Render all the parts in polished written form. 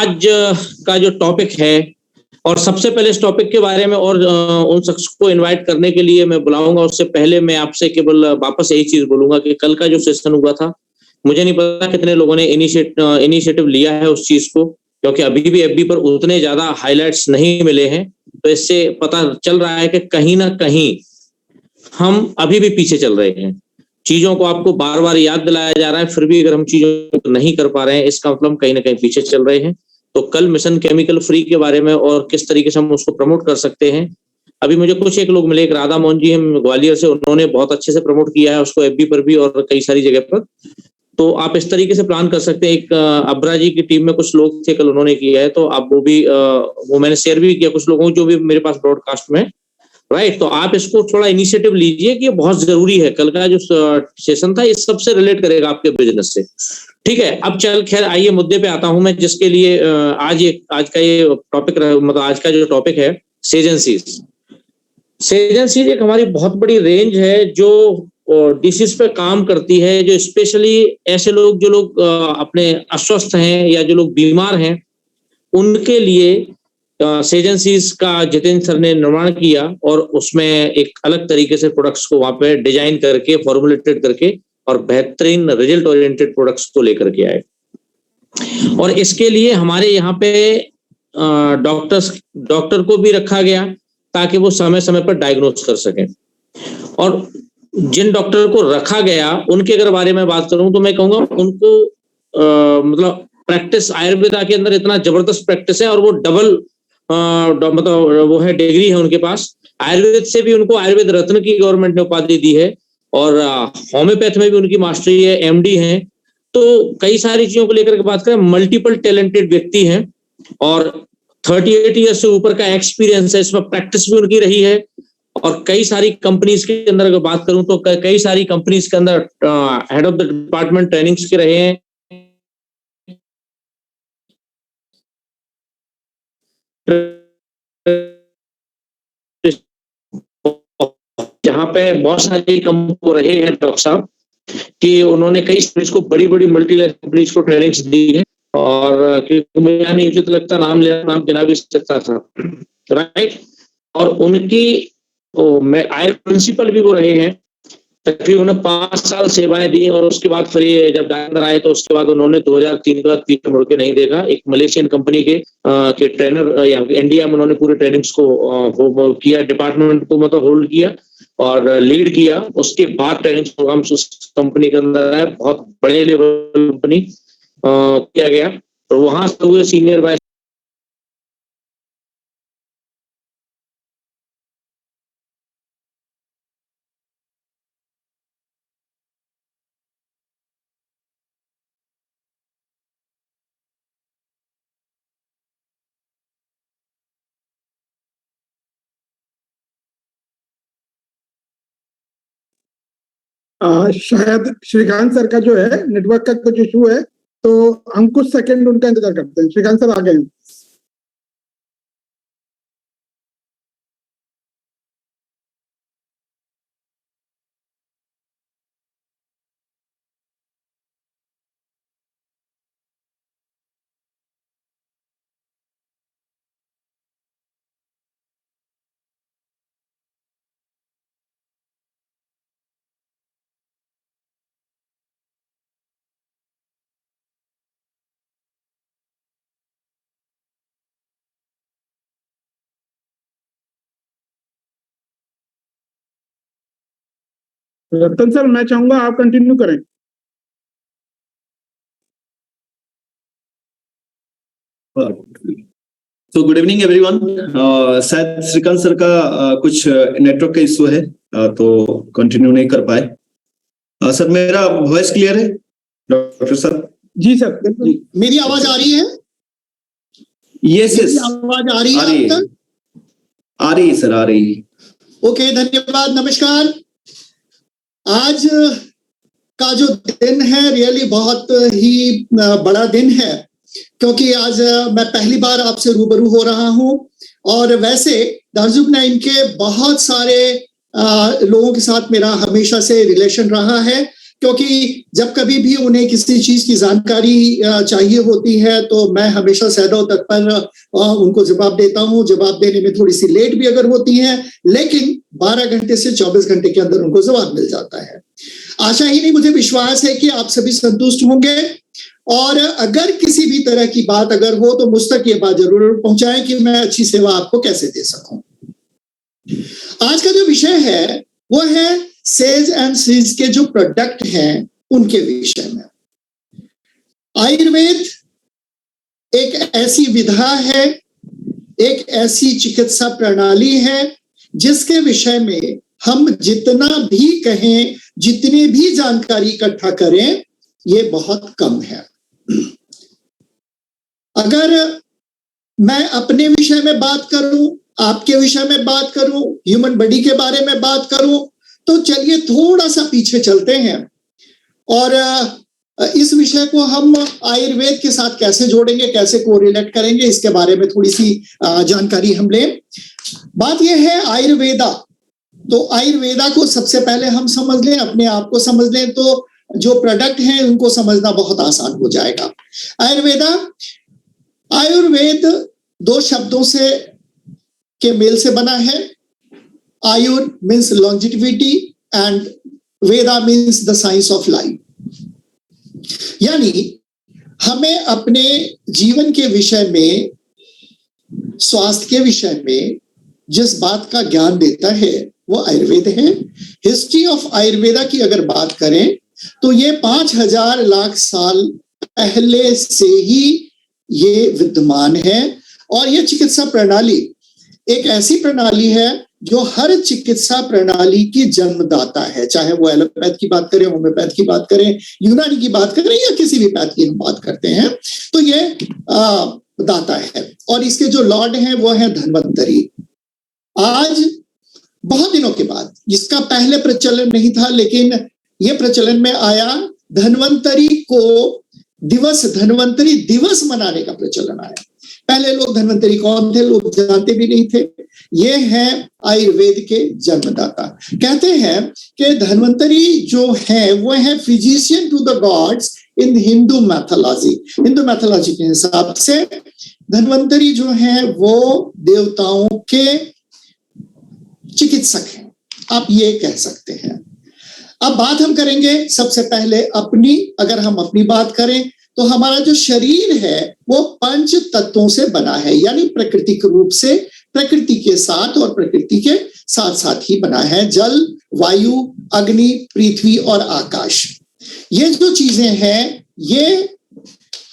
आज का जो टॉपिक है, और सबसे पहले इस टॉपिक के बारे में और उन शख्स को इनवाइट करने के लिए मैं बुलाऊंगा, उससे पहले मैं आपसे केवल वापस यही चीज बोलूंगा कि कल का जो सेशन हुआ था, मुझे नहीं पता कितने लोगों ने इनिशिएटिव लिया है उस चीज को, क्योंकि अभी भी एफबी पर उतने ज्यादा हाइलाइट्स नहीं मिले हैं। तो इससे पता चल रहा है कि कहीं ना कहीं हम अभी भी पीछे चल रहे हैं। चीजों को आपको बार बार याद दिलाया जा रहा है, फिर भी अगर हम चीजों को नहीं कर पा रहे हैं, इसका मतलब कहीं ना कहीं पीछे चल रहे हैं। तो कल मिशन केमिकल फ्री के बारे में और किस तरीके से हम उसको प्रमोट कर सकते हैं, अभी मुझे कुछ एक लोग मिले, एक राधा मोहन जी हम ग्वालियर से, उन्होंने बहुत अच्छे से प्रमोट किया है उसको एफबी पर भी और कई सारी जगह पर। तो आप इस तरीके से प्लान कर सकते हैं। एक अब्रा जी की टीम में कुछ लोग थे, कल उन्होंने किया है, तो आप वो मैंने शेयर भी किया कुछ लोगों जो भी मेरे पास ब्रॉडकास्ट में, राइट। तो आप इसको थोड़ा इनिशिएटिव लीजिए कि ये बहुत जरूरी है। कल का जो सेशन था इस सबसे रिलेट करेगा आपके बिजनेस से, ठीक है। अब चल खैर आइए मुद्दे पे आता हूं मैं, जिसके लिए आज का ये टॉपिक, मतलब आज का जो टॉपिक है सेजेंसीज। सेजेंसीज एक हमारी बहुत बड़ी रेंज है जो डिसीज पे काम करती है, जो स्पेशली ऐसे लोग जो लोग अपने अस्वस्थ हैं या जो लोग बीमार हैं, उनके लिए सेजेंसीज का जितेंद्र सर ने निर्माण किया और उसमें एक अलग तरीके से प्रोडक्ट्स को वहां पे डिजाइन करके, फॉर्मुलेटेड करके और बेहतरीन रिजल्ट ओरिएंटेड प्रोडक्ट्स को लेकर के आए। और इसके लिए हमारे यहाँ पे डॉक्टर को भी रखा गया ताकि वो समय समय पर डायग्नोस कर सकें। और जिन डॉक्टर को रखा गया उनके अगर बारे में बात करूं तो मैं कहूंगा उनको मतलब प्रैक्टिस आयुर्वेदा के अंदर इतना जबरदस्त प्रैक्टिस है, और वो डबल मतलब वो है डिग्री है उनके पास। आयुर्वेद से भी उनको आयुर्वेद रत्न की गवर्नमेंट ने उपाधि दी है, और होम्योपैथ में भी उनकी मास्टरी है, एमडी है। तो कई सारी चीजों को लेकर के बात करें, मल्टीपल टैलेंटेड व्यक्ति हैं और 38 ईयर्स से ऊपर का एक्सपीरियंस है, इसमें प्रैक्टिस भी उनकी रही है। और कई सारी कंपनीज के अंदर अगर बात करूं तो कई सारी कंपनीज के अंदर head of the department trainings के रहे हैं, जहां पे बहुत सारी कंपनी रहे हैं डॉक्टर साहब कि उन्होंने कई इसको बड़ी बड़ी मल्टीनेशनल कंपनीज को ट्रेनिंग्स दी है। और मुझे नहीं उचित लगता नाम गिना भी सकता था, राइट। और उनकी मैं आयर प्रिंसिपल भी वो रहे हैं, तकरीबन उन्होंने 5 साल सेवाएं दी। और उसके बाद फिर ये जब डायरेक्टर आए तो उसके बाद उन्होंने 2003 के बाद पीछे मुड़ के नहीं देखा। एक मलेशियन कंपनी के ट्रेनर इंडिया में उन्होंने पूरे ट्रेनिंग्स को किया, डिपार्टमेंट को मतलब होल्ड किया और लीड किया। उसके बाद ट्रेनिंग प्रोग्राम उस कंपनी के अंदर है, बहुत बड़े लेवल कंपनी किया गया। तो वहां से हुए सीनियर वाइस शायद श्रीकांत सर का जो है नेटवर्क का कुछ इशू है, तो हम कुछ सेकंड उनका इंतजार करते हैं। श्रीकांत सर आ गए हैं। रतन सर, मैं चाहूंगा आप कंटिन्यू करें। तो गुड इवनिंग एवरीवन। शायद श्रीकांत सर का कुछ नेटवर्क का इशू है, तो कंटिन्यू नहीं कर पाए। सर मेरा वॉइस क्लियर है डॉक्टर सर? जी सर, जी। मेरी आवाज आ रही है? यस यस, आवाज आ रही है? आ रही है सर, आ रही है। ओके, धन्यवाद, नमस्कार। आज का जो दिन है रियली बहुत ही बड़ा दिन है, क्योंकि आज मैं पहली बार आपसे रूबरू हो रहा हूं। और वैसे दार्जुक-9 के बहुत सारे लोगों के साथ मेरा हमेशा से रिलेशन रहा है, क्योंकि जब कभी भी उन्हें किसी चीज की जानकारी चाहिए होती है तो मैं हमेशा सदैव तत्पर उनको जवाब देता हूं। जवाब देने में थोड़ी सी लेट भी अगर होती है, लेकिन 12 घंटे से 24 घंटे के अंदर उनको जवाब मिल जाता है। आशा ही नहीं, मुझे विश्वास है कि आप सभी संतुष्ट होंगे, और अगर किसी भी तरह की बात अगर हो तो मुझ तक ये बात जरूर पहुंचाएं कि मैं अच्छी सेवा आपको कैसे दे सकूं। आज का जो विषय है वो है सेज एंड सीज के जो प्रोडक्ट हैं उनके विषय में। आयुर्वेद एक ऐसी विधा है, एक ऐसी चिकित्सा प्रणाली है जिसके विषय में हम जितना भी कहें, जितनी भी जानकारी इकट्ठा करें, ये बहुत कम है। अगर मैं अपने विषय में बात करूं, आपके विषय में बात करूं, ह्यूमन बॉडी के बारे में बात करूं, तो चलिए थोड़ा सा पीछे चलते हैं और इस विषय को हम आयुर्वेद के साथ कैसे जोड़ेंगे, कैसे कोरिलेट करेंगे, इसके बारे में थोड़ी सी जानकारी हम लें। बात यह है आयुर्वेदा, तो आयुर्वेदा को सबसे पहले हम समझ लें, अपने आप को समझ लें, तो जो प्रोडक्ट हैं उनको समझना बहुत आसान हो जाएगा। आयुर्वेद 2 शब्दों से के मेल से बना है। Ayur means longevity and Veda means the science of life. यानी हमें अपने जीवन के विषय में, स्वास्थ्य के विषय में जिस बात का ज्ञान देता है वो आयुर्वेद है। हिस्ट्री ऑफ आयुर्वेदा की अगर बात करें तो ये 5000 लाख साल पहले से ही ये विद्यमान है, और ये चिकित्सा प्रणाली एक ऐसी प्रणाली है जो हर चिकित्सा प्रणाली की जन्मदाता है। चाहे वो एलोपैथ की बात करें, होम्योपैथ की बात करें, यूनानी की बात करें, या किसी भी पैथ की हम बात करते हैं, तो ये दाता है। और इसके जो लॉर्ड हैं वो है धन्वंतरी। आज बहुत दिनों के बाद, जिसका पहले प्रचलन नहीं था लेकिन ये प्रचलन में आया, धन्वंतरी को धन्वंतरी दिवस मनाने का प्रचलन आया। पहले लोग धन्वंतरी कौन थे लोग जानते भी नहीं थे। ये है आयुर्वेद के जन्मदाता। कहते हैं कि धन्वंतरी जो है वो है physician to the gods in Hindu mythology. Hindu mythology के हिसाब से धन्वंतरी जो है वो देवताओं के चिकित्सक हैं, आप ये कह सकते हैं। अब बात हम करेंगे सबसे पहले अपनी, अगर हम अपनी बात करें तो हमारा जो शरीर है वो 5 तत्वों से बना है, यानी प्राकृतिक रूप से प्रकृति के साथ और प्रकृति के साथ साथ ही बना है। जल, वायु, अग्नि, पृथ्वी और आकाश, ये जो चीजें हैं ये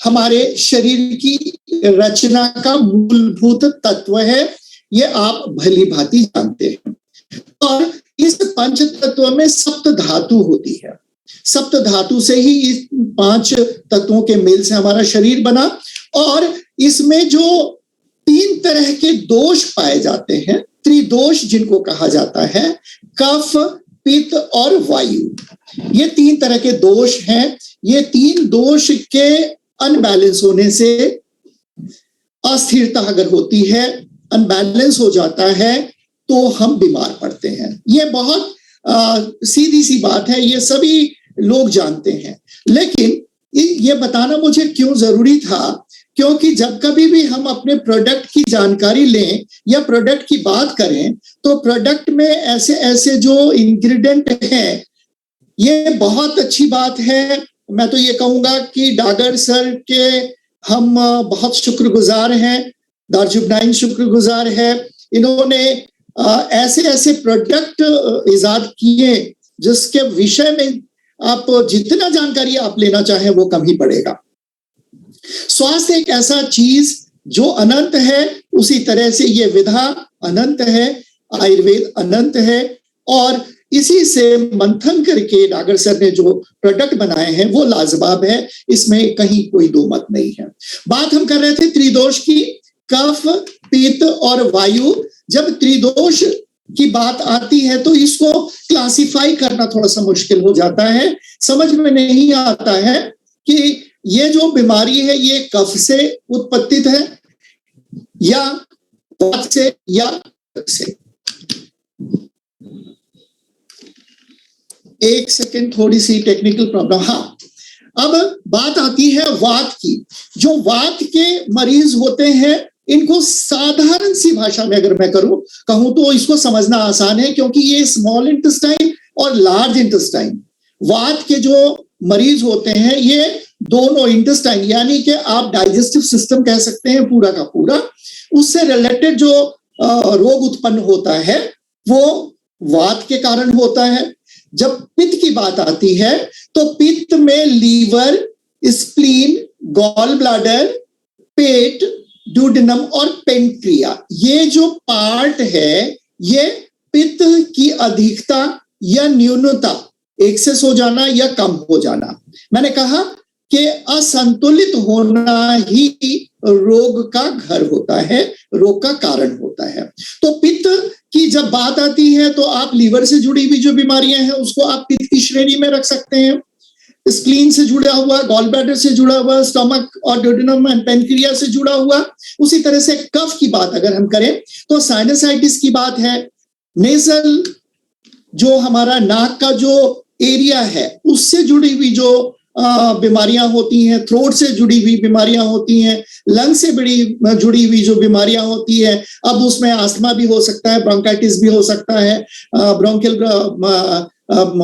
हमारे शरीर की रचना का मूलभूत तत्व है। ये आप भली भांति जानते हैं। और इस 5 तत्व में सप्त धातु होती है। सप्त धातु से ही इस 5 तत्वों के मेल से हमारा शरीर बना, और इसमें जो 3 तरह के दोष पाए जाते हैं, त्रिदोष जिनको कहा जाता है, कफ, पित्त और वायु, ये 3 तरह के दोष हैं। ये 3 दोष के अनबैलेंस होने से, अस्थिरता अगर होती है, अनबैलेंस हो जाता है, तो हम बीमार पड़ते हैं। ये बहुत सीधी सी बात है, ये सभी लोग जानते हैं। लेकिन ये बताना मुझे क्यों जरूरी था, क्योंकि जब कभी भी हम अपने प्रोडक्ट की जानकारी लें या प्रोडक्ट की बात करें, तो प्रोडक्ट में ऐसे ऐसे जो इंग्रेडिएंट हैं, ये बहुत अच्छी बात है। मैं तो ये कहूंगा कि डागर सर के हम बहुत शुक्रगुजार हैं, दार्जुबनाइन शुक्रगुजार है। इन्होंने ऐसे ऐसे प्रोडक्ट इजाद किए जिसके विषय में आप जितना जानकारी आप लेना चाहें वो कम ही पड़ेगा। स्वास्थ्य एक ऐसा चीज जो अनंत है, उसी तरह से ये विधा अनंत है, आयुर्वेद अनंत है, और इसी से मंथन करके डागर सर ने जो प्रोडक्ट बनाए हैं वो लाजवाब है, इसमें कहीं कोई दो मत नहीं है। बात हम कर रहे थे त्रिदोष की, कफ, पित्त और वायु। जब त्रिदोष की बात आती है तो इसको क्लासिफाई करना थोड़ा सा मुश्किल हो जाता है। समझ में नहीं आता है कि ये जो बीमारी है ये कफ से उत्पत्तित है या वात से या से। एक सेकेंड, थोड़ी सी टेक्निकल प्रॉब्लम। हाँ, अब बात आती है वात की। जो वात के मरीज होते हैं, इनको साधारण सी भाषा में अगर मैं कहूं तो इसको समझना आसान है, क्योंकि ये स्मॉल इंटेस्टाइन और लार्ज इंटेस्टाइन, वात के जो मरीज होते हैं, ये दोनों इंटेस्टाइन यानी कि आप डाइजेस्टिव सिस्टम कह सकते हैं पूरा का पूरा, उससे रिलेटेड जो रोग उत्पन्न होता है वो वात के कारण होता है। जब पित्त की बात आती है तो पित्त में लीवर, स्प्लीन, गॉल ब्लैडर, पेट, ड्यूडेनम और पेनक्रिया, ये जो पार्ट है, ये पित्त की अधिकता या न्यूनता, एक्सेस हो जाना या कम हो जाना, मैंने कहा कि असंतुलित होना ही रोग का घर होता है, रोग का कारण होता है। तो पित्त की जब बात आती है तो आप लीवर से जुड़ी हुई जो बीमारियां हैं उसको आप पित्त की श्रेणी में रख सकते हैं। स्प्लीन से जुड़ा हुआ, गॉल ब्लैडर से जुड़ा हुआ, स्टमक और ड्यूडेनम एंड पेनक्रिया से जुड़ा हुआ। उसी तरह से कफ की बात अगर हम करें तो साइनसाइटिस की बात है। नेजल, जो हमारा नाक का जो एरिया है, उससे जुड़ी हुई जो बीमारियां होती हैं, थ्रोट से जुड़ी हुई बीमारियां होती हैं, लंग से जुड़ी हुई जो बीमारियां होती है, अब उसमें आस्थमा भी हो सकता है, ब्रोंकाइटिस भी हो सकता है, ब्रोंकियल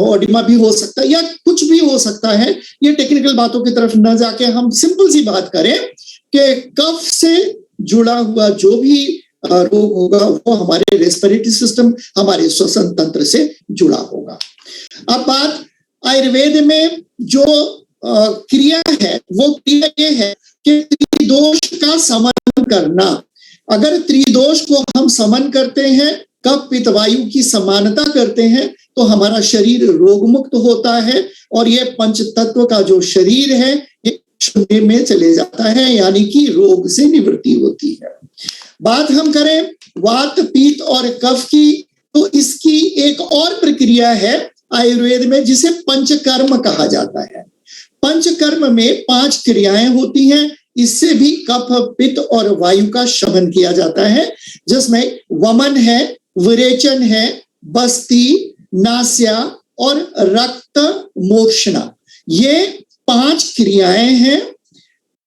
ओडिमा भी हो सकता है, या कुछ भी हो सकता है। ये टेक्निकल बातों की तरफ न जाके हम सिंपल सी बात करें कि कफ से जुड़ा हुआ जो भी रोग होगा वो हमारे रेस्पिरेटरी सिस्टम, हमारे श्वसन तंत्र से जुड़ा होगा। अब बात आयुर्वेद में जो क्रिया है, वो क्रिया ये है कि त्रिदोष का समन करना। अगर त्रिदोष को हम समन करते हैं, कफ पित्त वायु की समानता करते हैं, तो हमारा शरीर रोग मुक्त होता है और ये पंच तत्व का जो शरीर है ये शून्य में चले जाता है, यानी कि रोग से निवृत्ति होती है। बात हम करें वात, पित्त और कफ की, तो इसकी एक और प्रक्रिया है आयुर्वेद में जिसे पंचकर्म कहा जाता है। पंचकर्म में 5 क्रियाएं होती हैं। इससे भी कफ, पित्त और वायु का शमन किया जाता है, जिसमें वमन है, विरेचन है, बस्ती, नास्या और रक्त मोक्षणा। ये 5 क्रियाएं हैं।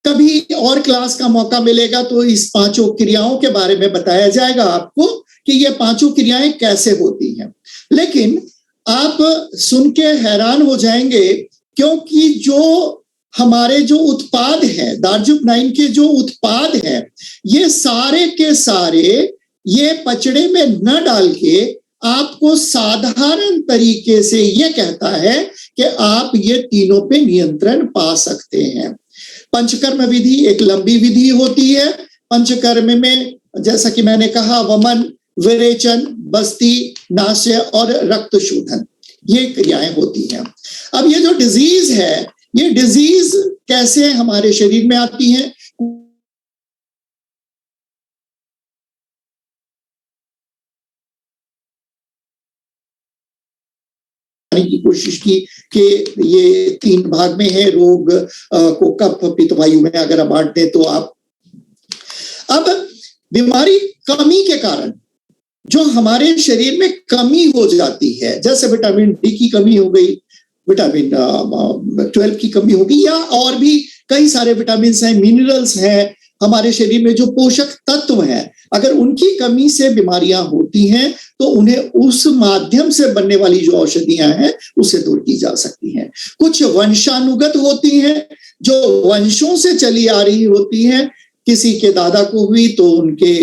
कभी और क्लास का मौका मिलेगा तो इस 5 क्रियाओं के बारे में बताया जाएगा आपको कि ये 5 क्रियाएं कैसे होती हैं। लेकिन आप सुन के हैरान हो जाएंगे, क्योंकि जो हमारे जो उत्पाद है, दार्जुक-9 के जो उत्पाद है, ये सारे के सारे ये पचड़े में न डाल के आपको साधारण तरीके से ये कहता है कि आप ये तीनों पे नियंत्रण पा सकते हैं। पंचकर्म विधि एक लंबी विधि होती है। पंचकर्म में जैसा कि मैंने कहा, वमन, विरेचन, बस्ती, नास्य और रक्त शोधन, ये क्रियाएं होती हैं। अब ये जो डिजीज है, ये डिजीज कैसे हमारे शरीर में आती है? की कोशिश की कि ये 3 भाग में है। रोग को कफ, पित्त, वायु में अगर आप बांट दें तो आप, अब बीमारी कमी के कारण जो हमारे शरीर में कमी हो जाती है, जैसे विटामिन डी की कमी हो गई, विटामिन 12 की कमी होगी, या और भी कई सारे विटामिन हैं, मिनरल्स हैं, हमारे शरीर में जो पोषक तत्व हैं, अगर उनकी कमी से बीमारियां होती हैं तो उन्हें उस माध्यम से बनने वाली जो औषधियां हैं उससे दूर की जा सकती हैं। कुछ वंशानुगत होती हैं, जो वंशों से चली आ रही होती हैं। किसी के दादा को हुई तो उनके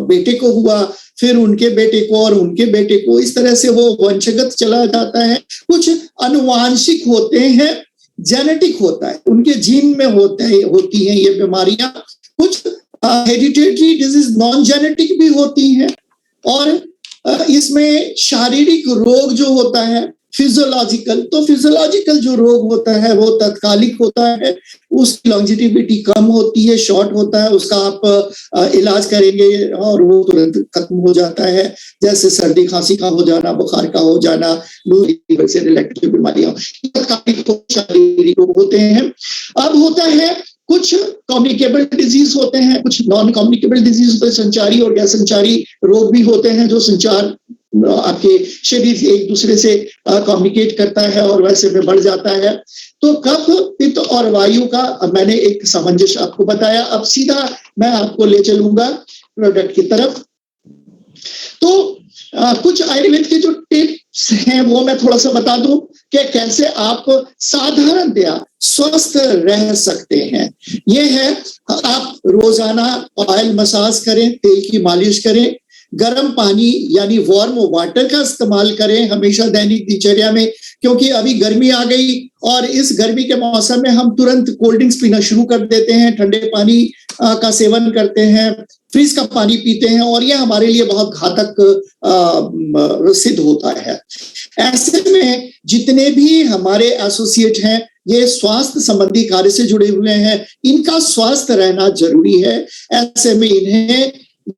बेटे को हुआ, फिर उनके बेटे को और उनके बेटे को, इस तरह से वो वंशगत चला जाता है। कुछ अनुवांशिक होते हैं, जेनेटिक होता है, उनके जीन में होती हैं ये बीमारियां। कुछ हेरिडिटरी डिजीज नॉन जेनेटिक भी होती हैं, और इसमें शारीरिक रोग जो होता है फिजियोलॉजिकल, तो फिजियोलॉजिकल जो रोग होता है वो तत्कालिक होता है, उसकी लॉन्जिटिविटी कम होती है, शॉर्ट होता है, उसका आप इलाज करेंगे और वो तुरंत खत्म हो जाता है, जैसे सर्दी खांसी का हो जाना, बुखार का हो जाना, लूज से रिलेटेड बीमारियां तत्कालिक शारीरिक रोग होते हैं। अब होता है कुछ कम्युनिकेबल डिजीज होते हैं, कुछ नॉन कम्युनिकेबल डिजीज होते हैं, संचारी और गैर संचारी रोग भी होते हैं जो संचार आपके शरीर एक दूसरे से कम्युनिकेट करता है और वैसे में बढ़ जाता है। तो कफ, पित्त और वायु का मैंने एक सामंजस्य आपको बताया। अब सीधा मैं आपको ले चलूंगा प्रोडक्ट की तरफ। तो कुछ आयुर्वेद के जो टिप्स हैं वो मैं थोड़ा सा बता दूं कि कैसे आप साधारणतया स्वस्थ रह सकते हैं। ये है, आप रोजाना ऑयल मसाज करें, तेल की मालिश करें, गर्म पानी यानी वार्म वाटर का इस्तेमाल करें हमेशा दैनिक दिनचर्या में, क्योंकि अभी गर्मी आ गई और इस गर्मी के मौसम में हम तुरंत कोल्ड ड्रिंक्स पीना शुरू कर देते हैं, ठंडे पानी का सेवन करते हैं, फ्रिज का पानी पीते हैं और यह हमारे लिए बहुत घातक सिद्ध होता है। ऐसे में जितने भी हमारे एसोसिएट हैं, ये स्वास्थ्य संबंधी कार्य से जुड़े हुए हैं, इनका स्वस्थ रहना जरूरी है। ऐसे में इन्हें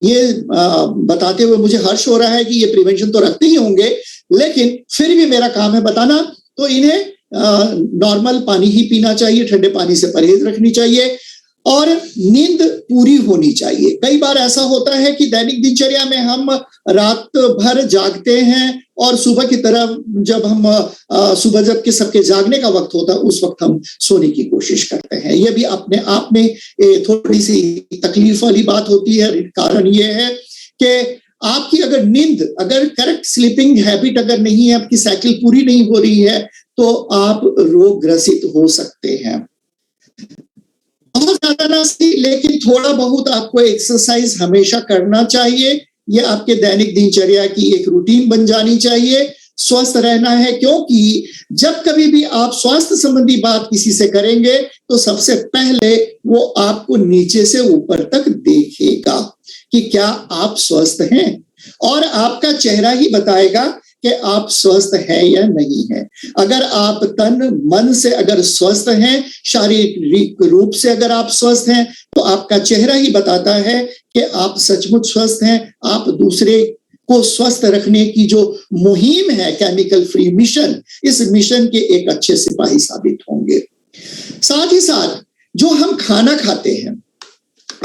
ये बताते हुए मुझे हर्ष हो रहा है कि ये प्रिवेंशन तो रखते ही होंगे, लेकिन फिर भी मेरा काम है बताना। तो इन्हें नॉर्मल पानी ही पीना चाहिए, ठंडे पानी से परहेज रखनी चाहिए और नींद पूरी होनी चाहिए। कई बार ऐसा होता है कि दैनिक दिनचर्या में हम रात भर जागते हैं और सुबह की तरफ जब हम सुबह जब के सबके जागने का वक्त होता है उस वक्त हम सोने की कोशिश करते हैं। यह भी अपने आप में थोड़ी सी तकलीफ वाली बात होती है। कारण यह है कि आपकी अगर नींद, अगर करेक्ट स्लीपिंग हैबिट अगर नहीं है, आपकी साइकिल पूरी नहीं हो रही है, तो आप रोग ग्रसित हो सकते हैं। बहुत ज्यादा ना सही, लेकिन थोड़ा बहुत आपको एक्सरसाइज हमेशा करना चाहिए। ये आपके दैनिक दिनचर्या की एक रूटीन बन जानी चाहिए। स्वस्थ रहना है, क्योंकि जब कभी भी आप स्वास्थ्य संबंधी बात किसी से करेंगे तो सबसे पहले वो आपको नीचे से ऊपर तक देखेगा कि क्या आप स्वस्थ हैं, और आपका चेहरा ही बताएगा कि आप स्वस्थ हैं या नहीं है। अगर आप तन मन से अगर स्वस्थ हैं, शारीरिक रूप से अगर आप स्वस्थ हैं, तो आपका चेहरा ही बताता है कि आप सचमुच स्वस्थ हैं। आप दूसरे को स्वस्थ रखने की जो मुहिम है, केमिकल फ्री मिशन, इस मिशन के एक अच्छे सिपाही साबित होंगे। साथ ही साथ जो हम खाना खाते हैं,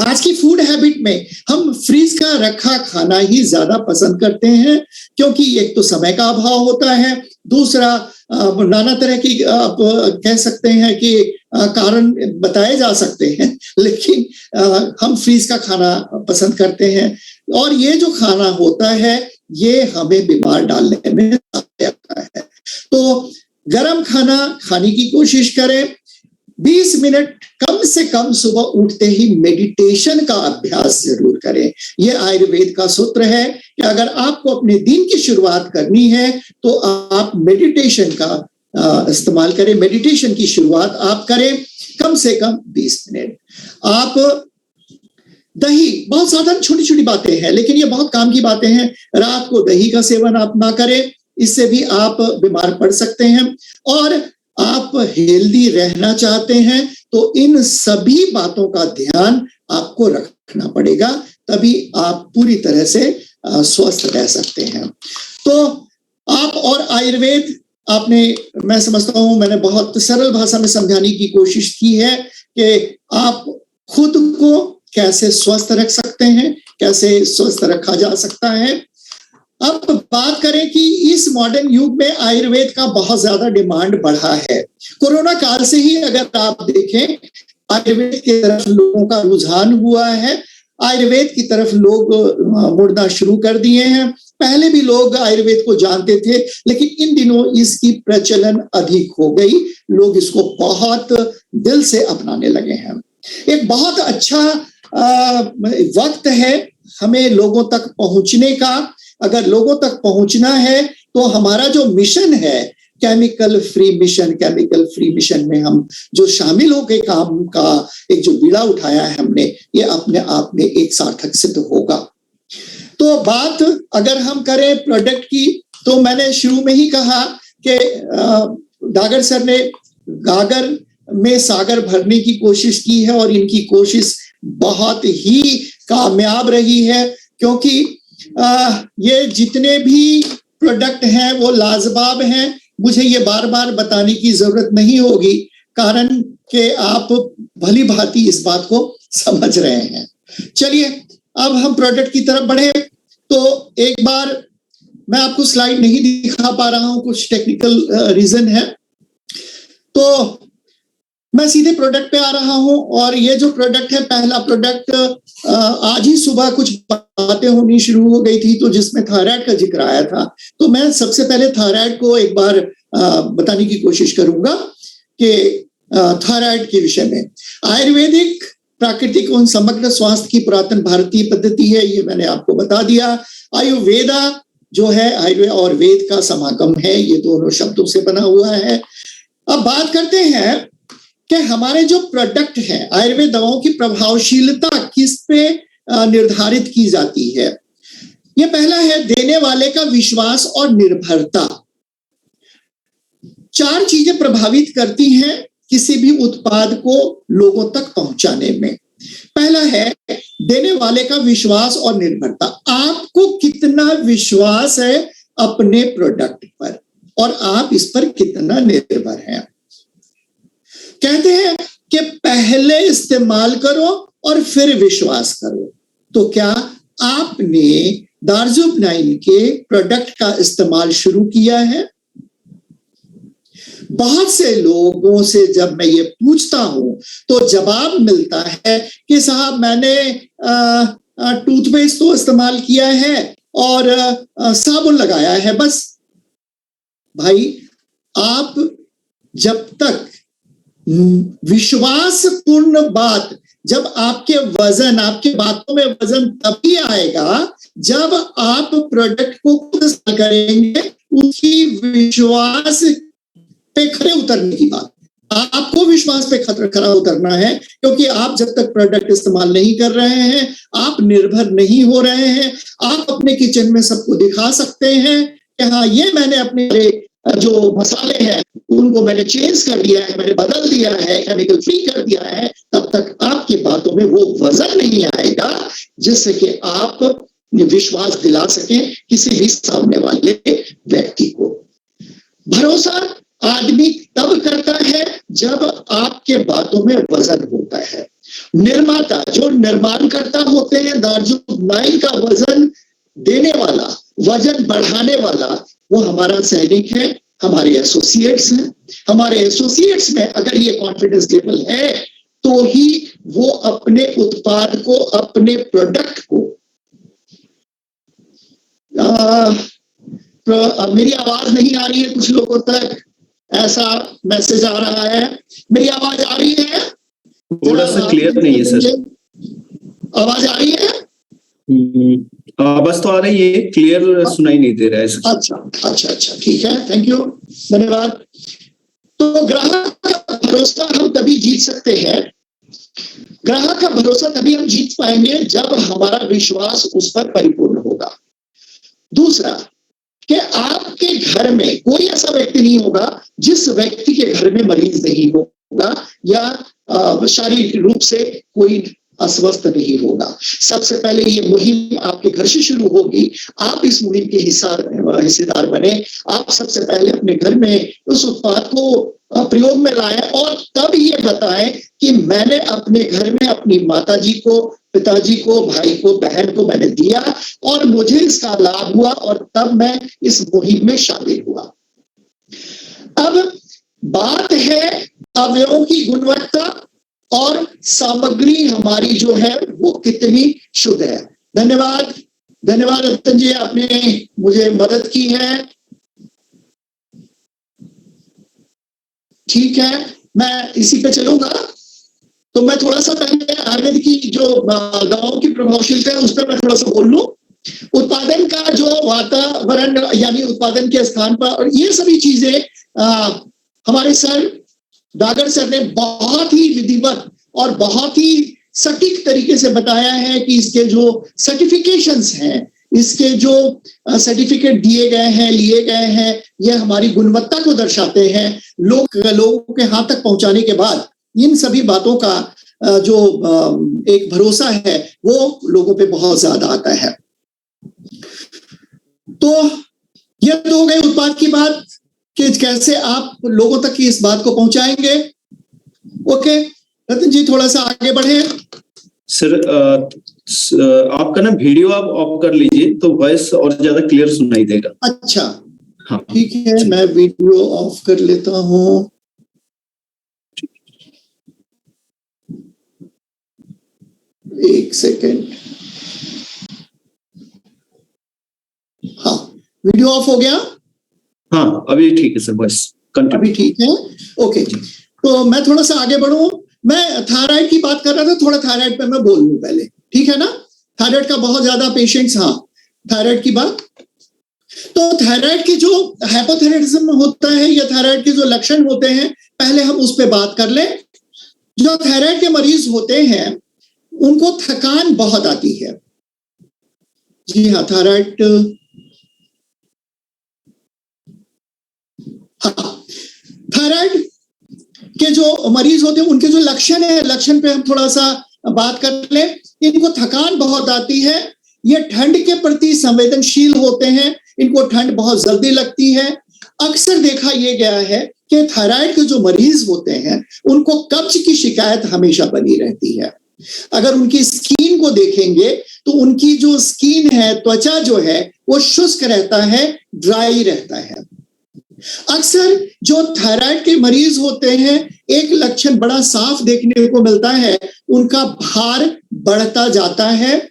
आज की फूड हैबिट में हम फ्रीज का रखा खाना ही ज्यादा पसंद करते हैं, क्योंकि एक तो समय का अभाव होता है, दूसरा नाना तरह की आप कह सकते हैं कि कारण बताए जा सकते हैं, लेकिन हम फ्रीज का खाना पसंद करते हैं और ये जो खाना होता है ये हमें बीमार डालने में आता है। तो गर्म खाना खाने की कोशिश करें। 20 मिनट कम से कम सुबह उठते ही मेडिटेशन का अभ्यास जरूर करें। यह आयुर्वेद का सूत्र है कि अगर आपको अपने दिन की शुरुआत करनी है तो आप मेडिटेशन का इस्तेमाल करें। मेडिटेशन की शुरुआत आप करें कम से कम 20 मिनट। आप दही, बहुत साधारण छोटी छोटी बातें हैं, लेकिन ये बहुत काम की बातें हैं। रात को दही का सेवन आप ना करें, इससे भी आप बीमार पड़ सकते हैं। और आप हेल्दी रहना चाहते हैं तो इन सभी बातों का ध्यान आपको रखना पड़ेगा, तभी आप पूरी तरह से स्वस्थ रह सकते हैं। तो आप और आयुर्वेद आपने, मैं समझता हूं मैंने बहुत सरल भाषा में समझाने की कोशिश की है कि आप खुद को कैसे स्वस्थ रख सकते हैं, कैसे स्वस्थ रखा जा सकता है। अब बात करें कि इस मॉडर्न युग में आयुर्वेद का बहुत ज्यादा डिमांड बढ़ा है। कोरोना काल से ही अगर आप देखें, आयुर्वेद की तरफ लोगों का रुझान हुआ है, आयुर्वेद की तरफ लोग मुड़ना शुरू कर दिए हैं। पहले भी लोग आयुर्वेद को जानते थे, लेकिन इन दिनों इसकी प्रचलन अधिक हो गई, लोग इसको बहुत दिल से अपनाने लगे हैं। एक बहुत अच्छा वक्त है हमें लोगों तक पहुंचने का। अगर लोगों तक पहुंचना है तो हमारा जो मिशन है केमिकल फ्री मिशन में हम जो शामिल होकर काम का एक जो बीड़ा उठाया है हमने, ये अपने आप में एक सार्थक सिद्ध होगा। तो बात अगर हम करें प्रोडक्ट की, तो मैंने शुरू में ही कहा कि डागर सर ने गागर में सागर भरने की कोशिश की है और इनकी कोशिश बहुत ही कामयाब रही है, क्योंकि ये जितने भी प्रोडक्ट हैं वो लाजवाब हैं। मुझे ये बार बार बताने की जरूरत नहीं होगी, कारण कि आप भली भांति इस बात को समझ रहे हैं। चलिए अब हम प्रोडक्ट की तरफ बढ़े। तो एक बार मैं आपको स्लाइड नहीं दिखा पा रहा हूं, कुछ टेक्निकल रीजन है। तो मैं सीधे प्रोडक्ट पे आ रहा हूं और ये जो प्रोडक्ट है, पहला प्रोडक्ट आज ही सुबह कुछ बातें होनी शुरू हो गई थी तो जिसमें थायराइड का जिक्र आया था। तो मैं सबसे पहले थायराइड को एक बार बताने की कोशिश करूंगा कि थायराइड के विषय में आयुर्वेदिक, प्राकृतिक और समग्र स्वास्थ्य की पुरातन भारतीय पद्धति है, ये मैंने आपको बता दिया। आयुर्वेदा जो है आयुर्वेद और वेद का समागम है, ये दोनों शब्दों से बना हुआ है। अब बात करते हैं कि हमारे जो प्रोडक्ट है, आयुर्वेद दवाओं की प्रभावशीलता किस पे निर्धारित की जाती है। ये पहला है देने वाले का विश्वास और निर्भरता। 4 चीजें प्रभावित करती हैं किसी भी उत्पाद को लोगों तक पहुंचाने में। पहला है देने वाले का विश्वास और निर्भरता। आपको कितना विश्वास है अपने प्रोडक्ट पर और आप इस पर कितना निर्भर हैं। कहते हैं कि पहले इस्तेमाल करो और फिर विश्वास करो। तो क्या आपने दार्ज़ुब-9 के प्रोडक्ट का इस्तेमाल शुरू किया है? बहुत से लोगों से जब मैं ये पूछता हूं तो जवाब मिलता है कि साहब मैंने टूथपेस्ट तो इस्तेमाल किया है और साबुन लगाया है बस। भाई, आप जब तक विश्वासपूर्ण बात, जब आपके वजन, आपके बातों में वजन तभी आएगा जब आप प्रोडक्ट को खुद इस्तेमाल करेंगे, उसकी विश्वास पे खरे उतरने की बात। आपको विश्वास पे खरा उतरना है, क्योंकि आप जब तक प्रोडक्ट इस्तेमाल नहीं कर रहे हैं, आप निर्भर नहीं हो रहे हैं। आप अपने किचन में सबको दिखा सकते हैं कि हाँ, ये मैंने अपने जो मसाले हैं उनको मैंने चेंज कर दिया है, मैंने बदल दिया है, केमिकल फ्री कर दिया है। तब तक आपकी बातों में वो वजन नहीं आएगा जिससे कि आप विश्वास दिला सकें किसी भी सामने वाले व्यक्ति को। भरोसा आदमी तब करता है जब आपके बातों में वजन होता है। निर्माता, जो निर्माण करता होते हैं, दार्ज़ुब-9 का वजन देने वाला, वजन बढ़ाने वाला, वो हमारा सैनिक है, हमारे एसोसिएट्स हैं। हमारे एसोसिएट्स में अगर ये कॉन्फिडेंस लेवल है तो ही वो अपने उत्पाद को, अपने प्रोडक्ट को मेरी आवाज नहीं आ रही है कुछ लोगों तक, ऐसा मैसेज आ रहा है। मेरी आवाज आ रही है? थोड़ा सा क्लियर नहीं है सर। आवाज आ रही है? बस तो आ रही है, क्लियर सुनाई नहीं दे रहा है सर। अच्छा, ठीक है, थैंक यू, धन्यवाद। तो ग्राहक का भरोसा हम तभी जीत सकते हैं, ग्राहक का भरोसा तभी हम जीत पाएंगे जब हमारा विश्वास उस पर परिपूर्ण होगा। दूसरा, कि आपके घर में कोई ऐसा व्यक्ति नहीं होगा जिस व्यक्ति के घर में मरीज नहीं होगा या शारीरिक रूप से कोई अस्वस्थ नहीं होगा। सबसे पहले ये मुहिम आपके घर से शुरू होगी। आप इस मुहिम के हिस्सेदार बने। आप सबसे पहले अपने घर में उस उत्पाद को प्रयोग में लाएं और तब ये बताएं कि मैंने अपने घर में अपनी माताजी को, पिताजी को, भाई को, बहन को मैंने दिया और मुझे इसका लाभ हुआ और तब मैं इस मुहिम में शामिल हुआ। अब बात है अवयवों की गुणवत्ता और सामग्री हमारी जो है वो कितनी शुद्ध है। धन्यवाद रतन जी, आपने मुझे मदद की है। ठीक है, मैं इसी पे चलूंगा। तो मैं थोड़ा सा पहले आयुर्वेद की जो दवाओं की प्रभावशीलता है उस पर मैं थोड़ा सा बोल लूं। उत्पादन का जो वातावरण, यानी उत्पादन के स्थान पर, और ये सभी चीजें हमारे सर डागर सर ने बहुत ही विधिवत और बहुत ही सटीक तरीके से बताया है कि इसके जो सर्टिफिकेशंस हैं, इसके जो सर्टिफिकेट दिए गए हैं, लिए गए हैं, ये हमारी गुणवत्ता को दर्शाते हैं। लोगों के हाथ तक पहुंचाने के बाद इन सभी बातों का जो एक भरोसा है वो लोगों पे बहुत ज्यादा आता है। तो ये तो हो गई उत्पाद की बात कि कैसे आप लोगों तक की इस बात को पहुंचाएंगे। ओके रतन जी, थोड़ा सा आगे बढ़े। सर आपका ना वीडियो आप ऑफ कर लीजिए तो वॉइस और ज्यादा क्लियर सुनाई देगा। अच्छा हाँ ठीक है, मैं वीडियो ऑफ कर लेता हूँ। एक सेकेंड। हाँ, वीडियो ऑफ हो गया। हाँ अभी ठीक है सर, वॉइस कंटिन्यू। अभी ठीक है, ओके। तो मैं थोड़ा सा आगे बढ़ूं। मैं थायराइड की बात कर रहा था, थोड़ा थायराइड पे मैं बोल लूं पहले, ठीक है ना। थायराइड का बहुत ज्यादा पेशेंट्स, हाँ थायराइड की बात। तो थायराइड की जो हाइपोथायरायडिज्म होता है या थायराइड के जो लक्षण होते हैं, पहले हम उस पर बात कर लें। जो थायराइड के मरीज होते हैं उनको थकान बहुत आती है। जी हाँ, थायराइड, हाँ थायराइड के जो मरीज होते हैं उनके जो लक्षण है, लक्षण पे हम थोड़ा सा बात कर लें। इनको थकान बहुत आती है, ये ठंड के प्रति संवेदनशील होते हैं, इनको ठंड बहुत जल्दी लगती है। अक्सर देखा यह गया है कि थायराइड के जो मरीज होते हैं उनको कब्ज की शिकायत हमेशा बनी रहती है। अगर उनकी स्किन को देखेंगे तो उनकी जो स्किन है, त्वचा जो है वो शुष्क रहता है, ड्राई रहता है। अक्सर जो थायराइड के मरीज होते हैं एक लक्षण बड़ा साफ देखने को मिलता है, उनका भार बढ़ता जाता है,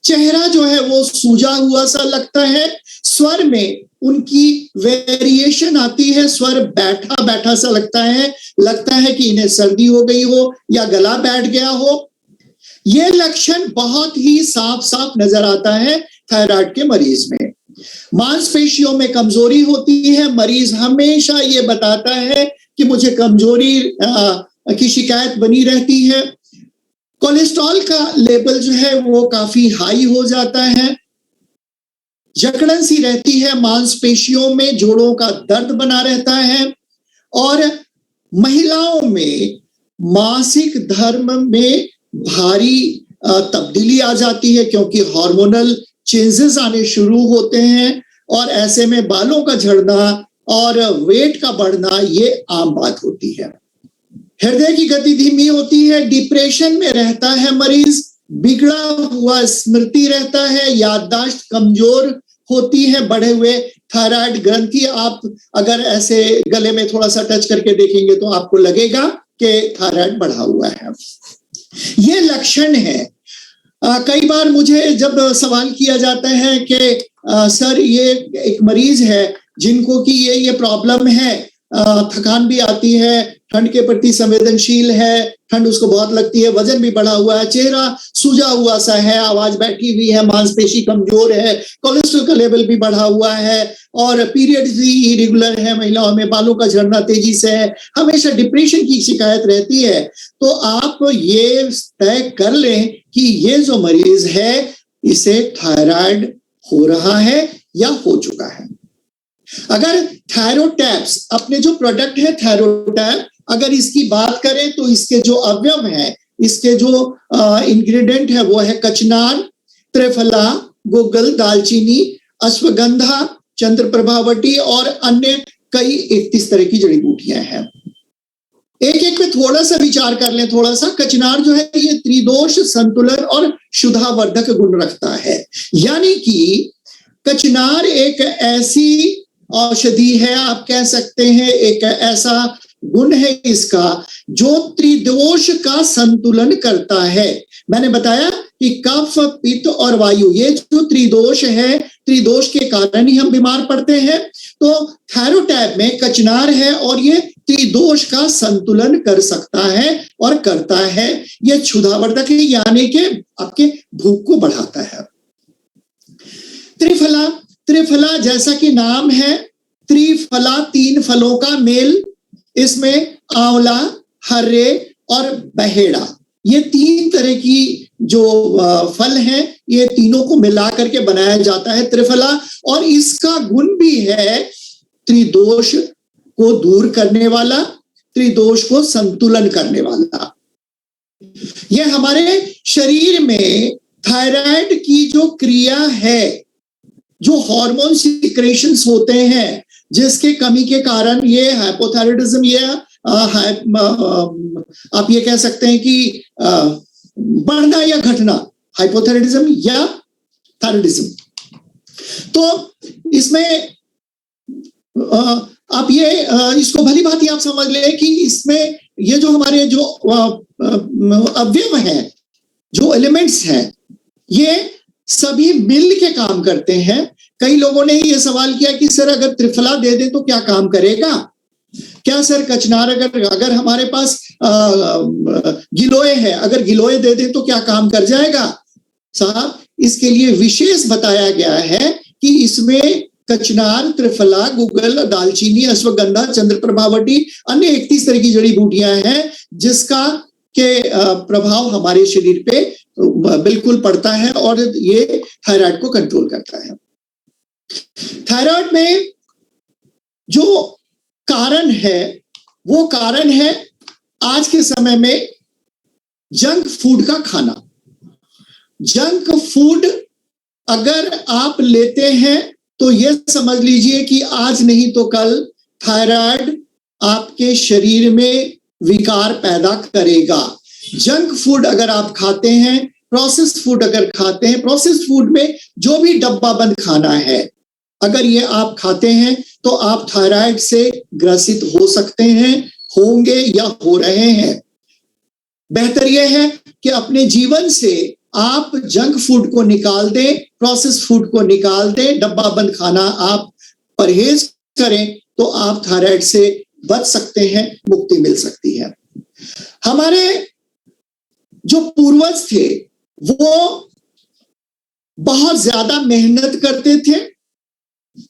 चेहरा जो है वो सूजा हुआ सा लगता है, स्वर में उनकी वेरिएशन आती है, स्वर बैठा बैठा सा लगता है कि इन्हें सर्दी हो गई हो या गला बैठ गया हो। यह लक्षण बहुत ही साफ साफ नजर आता है थायराइड के मरीज में। मांसपेशियों में कमजोरी होती है, मरीज हमेशा ये बताता है कि मुझे कमजोरी की शिकायत बनी रहती है। कोलेस्ट्रॉल का लेवल जो है वो काफी हाई हो जाता है, जकड़न सी रहती है मांसपेशियों में, जोड़ों का दर्द बना रहता है, और महिलाओं में मासिक धर्म में भारी तब्दीली आ जाती है क्योंकि हार्मोनल चेंजेस आने शुरू होते हैं, और ऐसे में बालों का झड़ना और वेट का बढ़ना ये आम बात होती है। हृदय की गति धीमी होती है, डिप्रेशन में रहता है मरीज, बिगड़ा हुआ स्मृति रहता है, याददाश्त कमजोर होती है, बढ़े हुए थायराइड ग्रंथि आप अगर ऐसे गले में थोड़ा सा टच करके देखेंगे तो आपको लगेगा कि थायराइड बढ़ा हुआ है। ये लक्षण है। कई बार मुझे जब सवाल किया जाता है कि सर ये एक मरीज है जिनको कि ये प्रॉब्लम है, थकान भी आती है, ठंड के प्रति संवेदनशील है, ठंड उसको बहुत लगती है, वजन भी बढ़ा हुआ है, चेहरा सूजा हुआ सा है, आवाज बैठी हुई है, मांसपेशी कमजोर है, कोलेस्ट्रॉल का लेवल भी बढ़ा हुआ है, और पीरियड्स भी इरेगुलर है, महिलाओं में बालों का झड़ना तेजी से है, हमेशा डिप्रेशन की शिकायत रहती है। तो आप ये तय कर लें कि ये जो मरीज है इसे थायराइड हो रहा है या हो चुका है। अगर थायरोटैप्स, अपने जो प्रोडक्ट है थायरोटैप, अगर इसकी बात करें तो इसके जो अवयव हैं, इसके जो इंग्रेडिएंट है वो है कचनार, त्रिफला, गुग्गल, दालचीनी, अश्वगंधा, चंद्रप्रभावटी और अन्य कई 31 तरह की जड़ी बूटियां हैं। एक एक पे थोड़ा सा विचार कर लें। थोड़ा सा कचनार जो है ये त्रिदोष, संतुलन और शुद्धावर्धक गुण रखता है, यानी कि कचनार एक ऐसी औषधि है, आप कह सकते हैं एक ऐसा गुण है इसका जो त्रिदोष का संतुलन करता है। मैंने बताया कि कफ, पित्त और वायु, ये जो त्रिदोष है, त्रिदोष के कारण ही हम बीमार पड़ते हैं। तो थायरोटैप में कचनार है और ये त्रिदोष का संतुलन कर सकता है और करता है। ये क्षुधावर्धक है, यानी कि आपके भूख को बढ़ाता है। त्रिफला, त्रिफला जैसा कि नाम है, त्रिफला 3 फलों का मेल, इसमें आंवला, हर्रे और बहेड़ा, ये 3 तरह की जो फल हैं, ये तीनों को मिला करके बनाया जाता है त्रिफला। और इसका गुण भी है त्रिदोष को दूर करने वाला, त्रिदोष को संतुलन करने वाला। ये हमारे शरीर में थायराइड की जो क्रिया है, जो हार्मोन सिक्रेशंस होते हैं, जिसके कमी के कारण ये हाइपोथायराइडिज्म, ये आप ये कह सकते हैं कि बढ़ना या घटना, हाइपोथायराइडिज्म या थायराइडिज्म। तो इसमें आप ये इसको भली भांति आप समझ ले कि इसमें ये जो हमारे जो अवयव हैं, जो एलिमेंट्स हैं, ये सभी मिल के काम करते हैं। कई लोगों ने ये सवाल किया कि सर अगर त्रिफला दे दें तो क्या काम करेगा? क्या सर कचनार अगर हमारे पास गिलोय है, अगर गिलोय दे दें तो क्या काम कर जाएगा? साहब, इसके लिए विशेष बताया गया है कि इसमें कचनार, त्रिफला, गुगल, दालचीनी, अश्वगंधा, चंद्रप्रभावटी, अन्य 31 तरह की जड़ी बूटियां हैं जिसका के प्रभाव हमारे शरीर पे बिल्कुल पड़ता है और ये थायराइड को कंट्रोल करता है। थायराइड में जो कारण है वो कारण है आज के समय में जंक फूड का खाना। जंक फूड अगर आप लेते हैं तो ये समझ लीजिए कि आज नहीं तो कल थायराइड आपके शरीर में विकार पैदा करेगा। जंक फूड अगर आप खाते हैं, प्रोसेस्ड फूड अगर खाते हैं, प्रोसेस्ड फूड में जो भी डब्बा बंद खाना है, अगर ये आप खाते हैं तो आप थायराइड से ग्रसित हो सकते हैं, होंगे या हो रहे हैं। बेहतर यह है कि अपने जीवन से आप जंक फूड को निकाल दें, प्रोसेस्ड फूड को निकाल दें, डब्बा बंद खाना आप परहेज करें तो आप थायराइड से बच सकते हैं, मुक्ति मिल सकती है। हमारे जो पूर्वज थे वो बहुत ज्यादा मेहनत करते थे,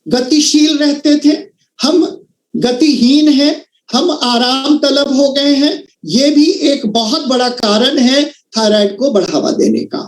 गतिशील रहते थे। हम गतिहीन हैं, हम आराम तलब हो गए हैं। ये भी एक बहुत बड़ा कारण है थायराइड को बढ़ावा देने का।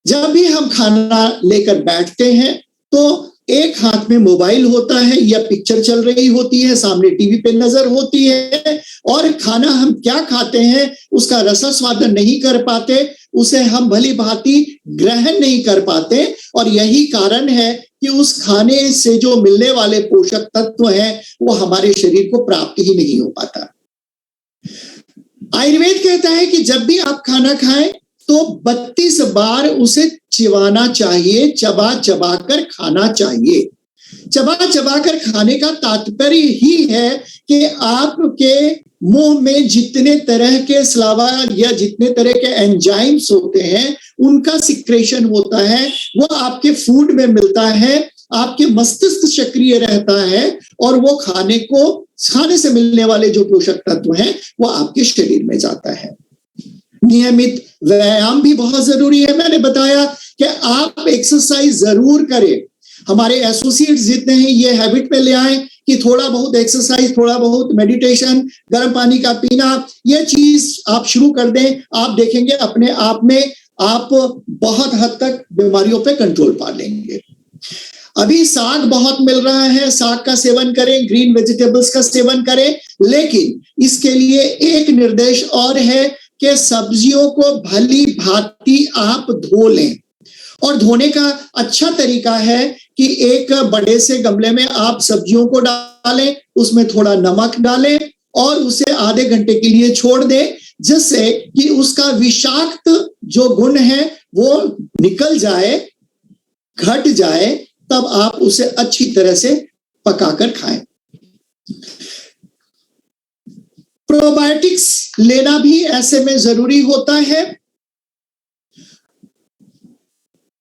जब भी हम खाना लेकर बैठते हैं तो एक हाथ में मोबाइल होता है या पिक्चर चल रही होती है, सामने टीवी पे नजर होती है और खाना हम क्या खाते हैं उसका रसास्वादन नहीं कर पाते, उसे हम भली भांति ग्रहण नहीं कर पाते। और यही कारण है कि उस खाने से जो मिलने वाले पोषक तत्व हैं वो हमारे शरीर को प्राप्त ही नहीं हो पाता। आयुर्वेद कहता है कि जब भी आप खाना खाएं तो 32 बार उसे चिबाना चाहिए, चबा चबा कर खाना चाहिए। चबा चबा कर खाने का तात्पर्य ही है कि आपके मुंह में जितने तरह के स्लावा या जितने तरह के एंजाइम्स होते हैं उनका सिक्रेशन होता है, वो आपके फूड में मिलता है, आपके मस्तिष्क सक्रिय रहता है और वो खाने से मिलने वाले जो पोषक तत्व हैं वो आपके शरीर में जाता है। नियमित व्यायाम भी बहुत जरूरी है। मैंने बताया कि आप एक्सरसाइज जरूर करें। हमारे एसोसिएट्स जितने हैं ये हैबिट में ले आए कि थोड़ा बहुत एक्सरसाइज, थोड़ा बहुत मेडिटेशन, गर्म पानी का पीना, ये चीज आप शुरू कर दें। आप देखेंगे अपने आप में आप बहुत हद तक बीमारियों पे कंट्रोल पा लेंगे। अभी साग बहुत मिल रहा है, साग का सेवन करें, ग्रीन वेजिटेबल्स का सेवन करें, लेकिन इसके लिए एक निर्देश और है कि सब्जियों को भली भांति आप धो लें। और धोने का अच्छा तरीका है कि एक बड़े से गमले में आप सब्जियों को डालें, उसमें थोड़ा नमक डालें और उसे आधे घंटे के लिए छोड़ दें, जिससे कि उसका विषाक्त जो गुण है वो निकल जाए, घट जाए, तब आप उसे अच्छी तरह से पकाकर खाएं। प्रोबायोटिक्स लेना भी ऐसे में जरूरी होता है।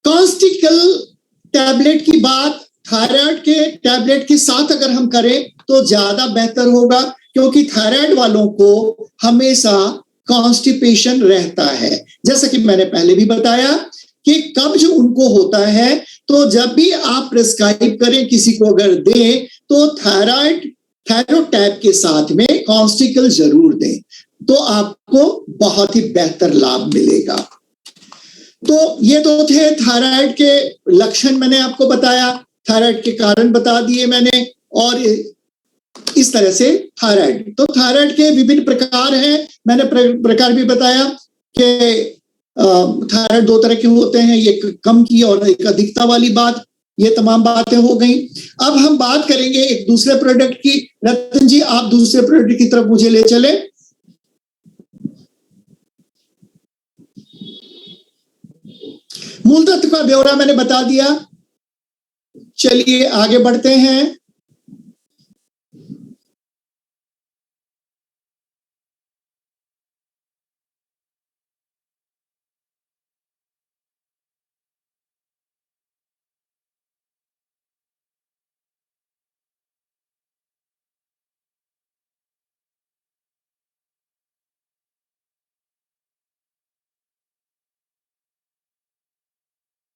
कॉन्स्टिकल टैबलेट की बात थायराइड के टैबलेट के साथ अगर हम करें तो ज्यादा बेहतर होगा, क्योंकि थायराइड वालों को हमेशा कॉन्स्टिपेशन रहता है। जैसा कि मैंने पहले भी बताया कि कब्ज उनको होता है, तो जब भी आप प्रिस्क्राइब करें, किसी को अगर दें तो थायरोटैब के साथ में कॉन्स्टिकल जरूर दें, तो आपको बहुत ही बेहतर लाभ मिलेगा। तो ये तो थे थायराइड के लक्षण, मैंने आपको बताया, थायराइड के कारण बता दिए मैंने, और इस तरह से थायराइड, तो थायराइड के विभिन्न प्रकार हैं, मैंने प्रकार भी बताया कि थायराइड 2 तरह के होते हैं, एक कम की और एक अधिकता वाली बात, ये तमाम बातें हो गई। अब हम बात करेंगे एक दूसरे प्रोडक्ट की। रतन जी, आप दूसरे प्रोडक्ट की तरफ मुझे ले चले। मूल तत्व का ब्यौरा मैंने बता दिया। चलिए आगे बढ़ते हैं।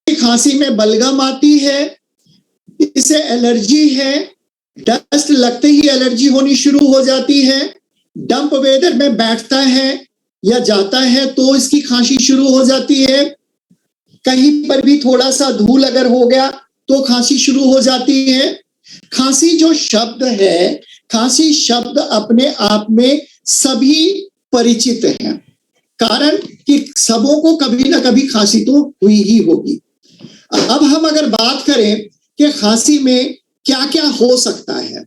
खांसी में बलगम आती है, इसे एलर्जी है, डस्ट लगते ही एलर्जी होनी शुरू हो जाती है, डंप वेदर में बैठता है या जाता है तो इसकी खांसी शुरू हो जाती है, कहीं पर भी थोड़ा सा धूल अगर हो गया तो खांसी शुरू हो जाती है। खांसी जो शब्द है, खांसी शब्द अपने आप में सभी परिचित हैं, कारण कि सबों को कभी ना कभी खांसी तो हुई ही होगी। अब हम अगर बात करें कि खांसी में क्या क्या हो सकता है,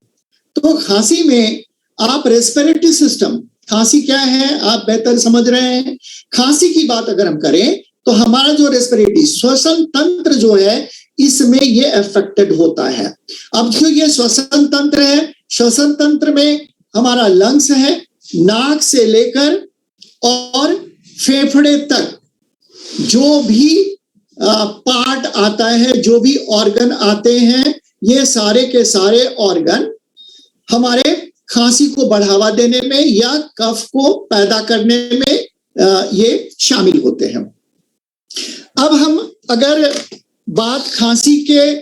तो खांसी में आप रेस्पिरेटरी सिस्टम, खांसी क्या है आप बेहतर समझ रहे हैं। खांसी की बात अगर हम करें तो हमारा जो रेस्पिरेटरी श्वसन तंत्र जो है इसमें ये अफेक्टेड होता है। अब जो ये श्वसन तंत्र है, श्वसन तंत्र में हमारा लंग्स है, नाक से लेकर और फेफड़े तक जो भी पार्ट आता है, जो भी ऑर्गन आते हैं, ये सारे के सारे ऑर्गन हमारे खांसी को बढ़ावा देने में या कफ को पैदा करने में ये शामिल होते हैं। अब हम अगर बात खांसी के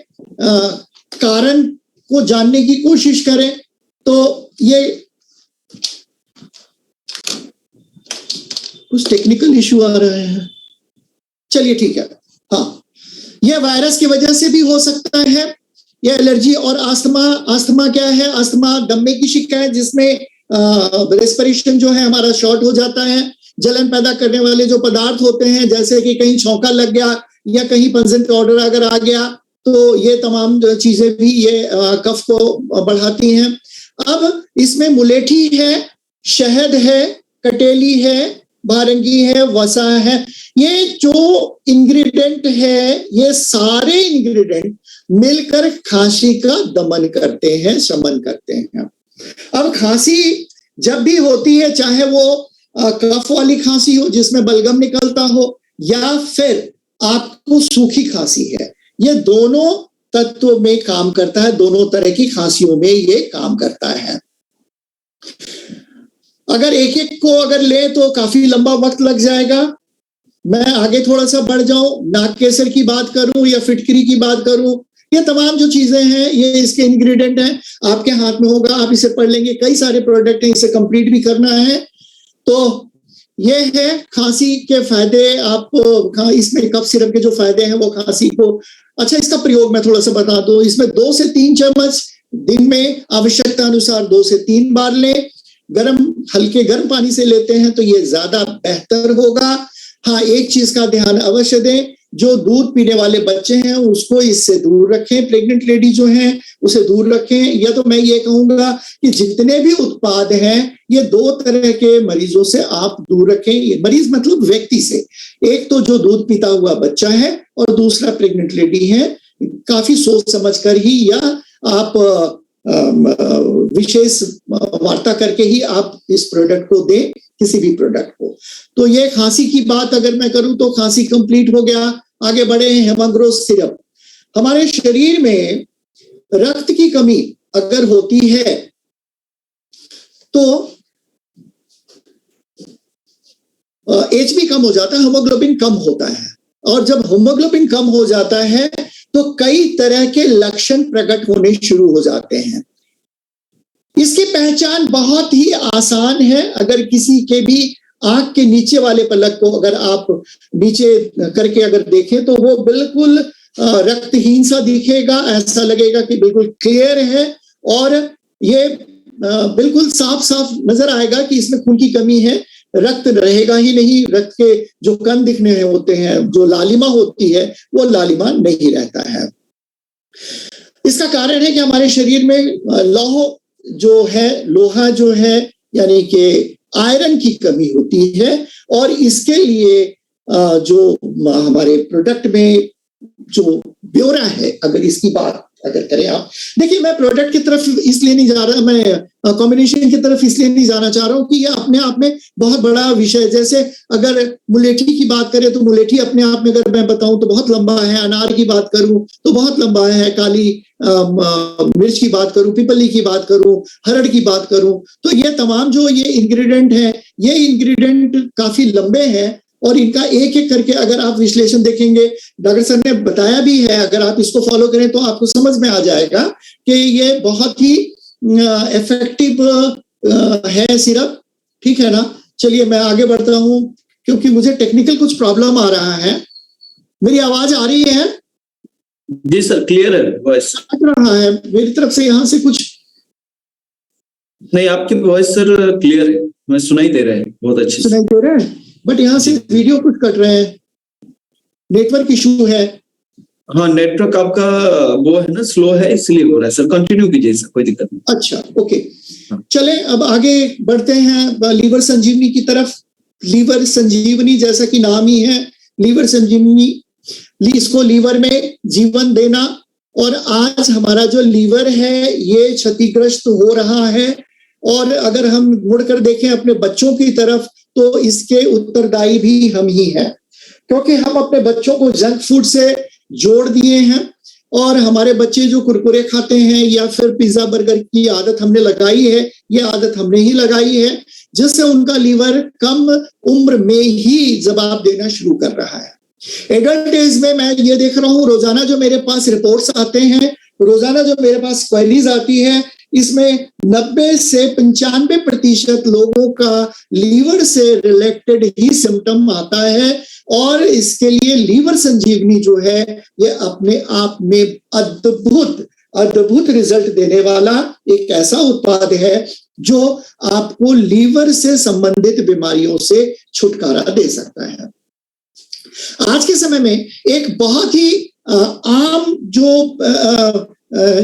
कारण को जानने की कोशिश करें तो ये कुछ टेक्निकल इशू आ रहा है, चलिए ठीक है। हाँ, यह वायरस की वजह से भी हो सकता है, यह एलर्जी और अस्थमा। अस्थमा क्या है? अस्थमा दम्मे की शिकायत जिसमें रेस्पिरेशन जो है हमारा शॉर्ट हो जाता है। जलन पैदा करने वाले जो पदार्थ होते हैं, जैसे कि कहीं छौंका लग गया या कहीं पंजेंट ऑर्डर अगर आ गया, तो ये तमाम चीजें भी ये कफ को बढ़ाती हैं। अब इसमें मुलेठी है, शहद है, कटेली है, बारंगी है, वसा है, ये जो इंग्रेडिएंट है, ये सारे इंग्रेडिएंट मिलकर खांसी का दमन करते हैं, शमन करते हैं। अब खांसी जब भी होती है, चाहे वो कफ वाली खांसी हो जिसमें बलगम निकलता हो या फिर आपको सूखी खांसी है, ये दोनों तत्वों में काम करता है, दोनों तरह की खांसियों में ये काम करता है। अगर एक एक को अगर ले तो काफी लंबा वक्त लग जाएगा। मैं आगे थोड़ा सा बढ़ जाऊं, नाक केसर की बात करूं या फिटकरी की बात करूं, ये तमाम जो चीजें हैं ये इसके इंग्रेडिएंट हैं, आपके हाथ में होगा, आप इसे पढ़ लेंगे। कई सारे प्रोडक्ट हैं, इसे कंप्लीट भी करना है। तो ये है खांसी के फायदे। आप इसमें कफ सिरप के जो फायदे हैं वो खांसी को, अच्छा इसका प्रयोग मैं थोड़ा सा बता दूं, इसमें 2 से 3 चम्मच दिन में आवश्यकता अनुसार 2 से 3 बार लें। हल्के गर्म पानी से लेते हैं तो ये ज्यादा बेहतर होगा। हाँ, एक चीज का ध्यान अवश्य दें, जो दूध पीने वाले बच्चे हैं उसको इससे दूर रखें, प्रेग्नेंट लेडी जो हैं उसे दूर रखें। या तो मैं ये कहूंगा कि जितने भी उत्पाद हैं ये 2 तरह के मरीजों से आप दूर रखें। ये मरीज मतलब व्यक्ति से, एक तो जो दूध पीता हुआ बच्चा है और दूसरा प्रेग्नेंट लेडी है। काफी सोच समझ कर ही या आप विशेष वार्ता करके ही आप इस प्रोडक्ट को दें, किसी भी प्रोडक्ट को। तो ये खांसी की बात अगर मैं करूं तो खांसी कंप्लीट हो गया। आगे बढ़े, हेमाग्रो सिरप। हमारे शरीर में रक्त की कमी अगर होती है तो HB कम हो जाता है, हीमोग्लोबिन कम होता है। और जब हीमोग्लोबिन कम हो जाता है तो कई तरह के लक्षण प्रकट होने शुरू हो जाते हैं। इसकी पहचान बहुत ही आसान है। अगर किसी के भी आंख के नीचे वाले पलक को अगर आप नीचे करके अगर देखें तो वो बिल्कुल रक्तहीन सा दिखेगा, ऐसा लगेगा कि बिल्कुल क्लियर है और ये बिल्कुल साफ साफ नजर आएगा कि इसमें खून की कमी है। रक्त रहेगा ही नहीं, रक्त के जो कण दिखने होते हैं, जो लालिमा होती है वो लालिमा नहीं रहता है। इसका कारण है कि हमारे शरीर में लोहा जो है यानी कि आयरन की कमी होती है और इसके लिए जो हमारे प्रोडक्ट में जो ब्यौरा है, अगर इसकी बात अगर करें आप, देखिए मैं प्रोडक्ट की तरफ इसलिए नहीं जा रहा, मैं कॉम्बिनेशन की तरफ इसलिए नहीं जाना चाह रहा हूँ कि ये अपने आप में बहुत बड़ा विषय है। जैसे अगर मुलेठी की बात करें तो मुलेठी अपने आप में अगर मैं बताऊं तो बहुत लंबा है, अनार की बात करूं तो बहुत लंबा है, काली मिर्च की बात करूं, पिपली की बात करूं, हरड़ की बात करूं, तो ये तमाम जो ये इंग्रेडिएंट है, ये इंग्रेडिएंट काफी लंबे हैं और इनका एक एक करके अगर आप विश्लेषण देखेंगे, डॉक्टर सर ने बताया भी है, अगर आप इसको फॉलो करें तो आपको समझ में आ जाएगा कि ये बहुत ही इफेक्टिव है सिरप, ठीक है ना। चलिए मैं आगे बढ़ता हूं क्योंकि मुझे टेक्निकल कुछ प्रॉब्लम आ रहा है। मेरी आवाज आ रही है? जी सर, क्लियर है वॉइस। आ रहा है मेरी तरफ से, यहाँ से कुछ नहीं, आपकी वॉइस सर क्लियर है, मैं सुनाई दे रहा है बहुत अच्छे से। सुनाई दे रहा है, बट यहाँ से वीडियो कुछ कट रहे हैं, नेटवर्क इशू है। हाँ, नेटवर्क आपका वो है ना, स्लो है, इसलिए हो रहा है सर। कंटिन्यू कीजिए सर, कोई दिक्कत नहीं। अच्छा, ओके, चले अब आगे बढ़ते हैं लीवर संजीवनी की तरफ। लीवर संजीवनी जैसा कि नाम ही है, लीवर संजीवनी, इसको लीवर में जीवन देना। और आज हमारा जो लीवर है ये क्षतिग्रस्त हो रहा है, और अगर हम मुड़कर देखें अपने बच्चों की तरफ तो इसके उत्तरदायी भी हम ही हैं, क्योंकि हम अपने बच्चों को जंक फूड से जोड़ दिए हैं और हमारे बच्चे जो कुरकुरे खाते हैं या फिर पिज्जा बर्गर की आदत हमने लगाई है, ये आदत हमने ही लगाई है, जिससे उनका लीवर कम उम्र में ही जवाब देना शुरू कर रहा है। एडल्ट एज में मैं ये देख रहा हूँ, रोजाना जो मेरे पास रिपोर्ट्स आते हैं, रोजाना जो मेरे पास क्वेरीज आती है, इसमें 90 से 95% लोगों का लीवर से रिलेटेड ही सिम्टम आता है। और इसके लिए लीवर संजीवनी जो है ये अपने आप में अद्भुत रिजल्ट देने वाला एक ऐसा उत्पाद है जो आपको लीवर से संबंधित बीमारियों से छुटकारा दे सकता है। आज के समय में एक बहुत ही आम जो